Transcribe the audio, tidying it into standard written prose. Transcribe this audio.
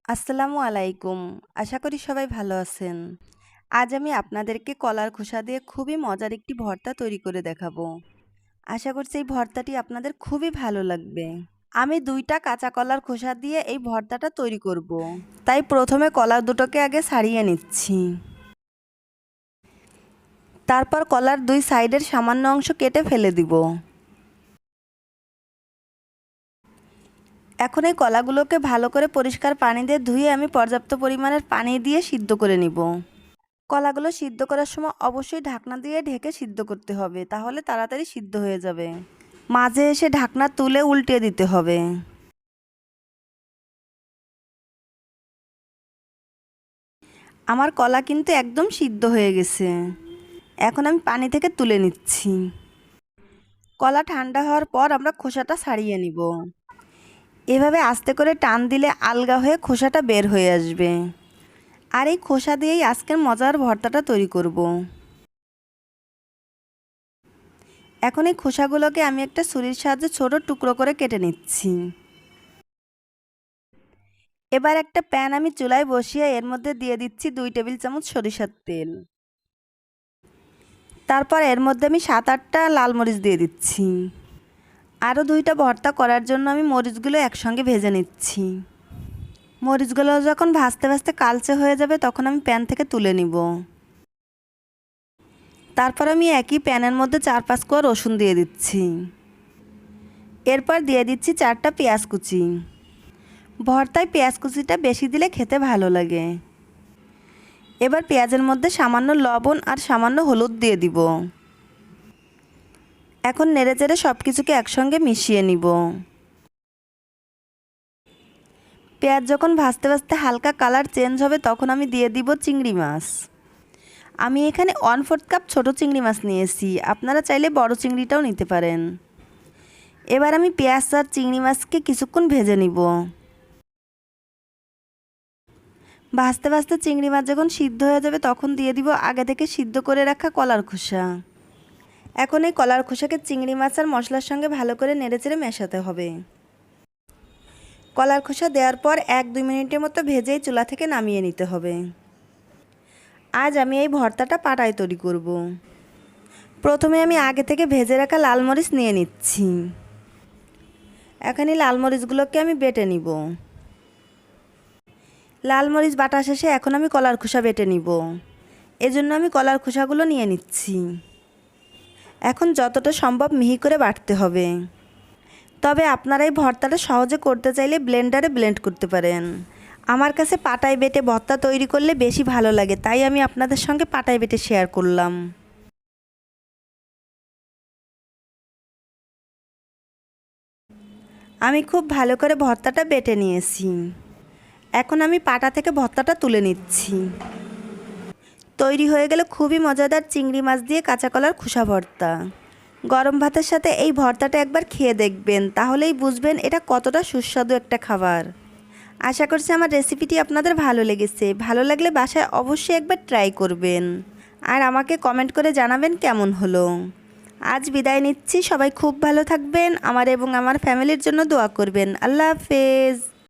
আসসালামু আলাইকুম। আশা করি সবাই ভালো আছেন। আজ আমি আপনাদেরকে কলার খোসা দিয়ে খুবই মজার একটি ভর্তা তৈরি করে দেখাবো। আশা করছি এই ভর্তাটি আপনাদের খুবই ভালো লাগবে। আমি 2টা কাঁচা কলার খোসা দিয়ে এই ভর্তাটা তৈরি করব। তাই প্রথমে কলার দুটোকে আগে ছাড়িয়ে নিচ্ছি। তারপর কলার 2 সাইডের সামান্য অংশ কেটে ফেলে দিব। এখন এই কলাগুলোকে ভালো করে পরিষ্কার পানি দিয়ে ধুয়ে আমি পর্যাপ্ত পরিমাণের পানি দিয়ে সিদ্ধ করে নিব। কলাগুলো সিদ্ধ করার সময় অবশ্যই ঢাকনা দিয়ে ঢেকে সিদ্ধ করতে হবে, তাহলে তাড়াতাড়ি সিদ্ধ হয়ে যাবে। মাঝে এসে ঢাকনা তুলে উল্টে দিতে হবে। আমার কলা কিন্তু একদম সিদ্ধ হয়ে গেছে। এখন আমি পানি থেকে তুলে নিচ্ছি। কলা ঠান্ডা হওয়ার পর আমরা খোসাটা ছাড়িয়ে নিব। এভাবে আস্তে করে টান দিলে আলগা হয়ে খোসাটা বের হয়ে আসবে। আর এই খোসা দিয়েই আজকের মজার ভর্তাটা তৈরি করব। এখন এই খোসাগুলোকে আমি একটা ছুরির সাহায্যে ছোট টুকরো করে কেটে নিচ্ছি। এবার একটা প্যান আমি চুলায় বসিয়ে এর মধ্যে দিয়ে দিচ্ছি 2 টেবিল চামচ সরিষার তেল। তারপর এর মধ্যে আমি 7-8টা লাল মরিচ দিয়ে দিচ্ছি। আরও 2টা ভর্তা করার জন্য আমি মরিচগুলো একসঙ্গে ভেজে নিচ্ছি। মরিচগুলো যখন ভাজতে ভাজতে কালচে হয়ে যাবে তখন আমি প্যান থেকে তুলে নিব। তারপর আমি একই প্যানের মধ্যে 4-5 কোয়া রসুন দিয়ে দিচ্ছি। এরপর দিয়ে দিচ্ছি 4টা পেঁয়াজ কুচি। ভর্তায় পেঁয়াজ কুচিটা বেশি দিলে খেতে ভালো লাগে। এবার পেঁয়াজের মধ্যে সামান্য লবণ আর সামান্য হলুদ দিয়ে দিব। এখন নেড়েচেড়ে সব কিছুকে একসঙ্গে মিশিয়ে নিব। পেঁয়াজ যখন ভাজতে ভাজতে হালকা কালার চেঞ্জ হবে তখন আমি দিয়ে দিব চিংড়ি মাছ। আমি এখানে 1/4 কাপ ছোট চিংড়ি মাছ নিয়েছি, আপনারা চাইলে বড় চিংড়িটাও নিতে পারেন। এবার আমি পেঁয়াজ আর চিংড়ি মাছকে কিছুক্ষণ ভেজে নিব। ভাজতে ভাজতে চিংড়ি মাছ যখন সিদ্ধ হয়ে যাবে তখন দিয়ে দিব আগে থেকে সিদ্ধ করে রাখা কলার খোসা। এখন এই কলার খোসাকে চিংড়ি মাছ আর মশলার সঙ্গে ভালো করে নেড়েচেড়ে মেশাতে হবে। কলার খোসা দেওয়ার পর 1-2 মিনিটের মতো ভেজেই চুলা থেকে নামিয়ে নিতে হবে। আজ আমি এই ভর্তাটা পাটায় তৈরি করব। প্রথমে আমি আগে থেকে ভেজে রাখা লাল মরিচ নিয়ে নিচ্ছি। এখন এই লাল মরিচগুলোকে আমি বেটে নিব। লাল মরিচ বাটা শেষে এখন আমি কলার খোসা বেটে নিব। এজন্য আমি কলার খোসাগুলো নিয়ে নিচ্ছি। এখন যতটা সম্ভব মিহি করে বাটতে হবে। তবে আপনারা এই ভর্তাটা সহজে করতে চাইলে ব্লেন্ডারে ব্লেন্ড করতে পারেন। আমার কাছে পাটায় বেটে ভর্তা তৈরি করলে বেশি ভালো লাগে, তাই আমি আপনাদের সঙ্গে পাটায় বেটে শেয়ার করলাম। আমি খুব ভালো করে ভর্তাটা বেটে নিয়েছি। এখন আমি পাটা থেকে ভর্তাটা তুলে নিচ্ছি। তৈরি হয়ে গেল খুবই মজাদার চিংড়ি মাছ দিয়ে কাঁচা কলার খোসা ভর্তা। গরম ভাতের সাথে এই ভর্তাটা একবার খেয়ে দেখবেন, তাহলেই বুঝবেন এটা কতটা সুস্বাদু একটা খাবার। আশা করছি আমার রেসিপিটি আপনাদের ভালো লেগেছে। ভালো লাগলে বাসায় অবশ্যই একবার ট্রাই করবেন আর আমাকে কমেন্ট করে জানাবেন কেমন হলো। আজ বিদায় নিচ্ছি, সবাই খুব ভালো থাকবেন, আমার এবং আমার ফ্যামিলির জন্য দোয়া করবেন। আল্লাহ হাফেজ।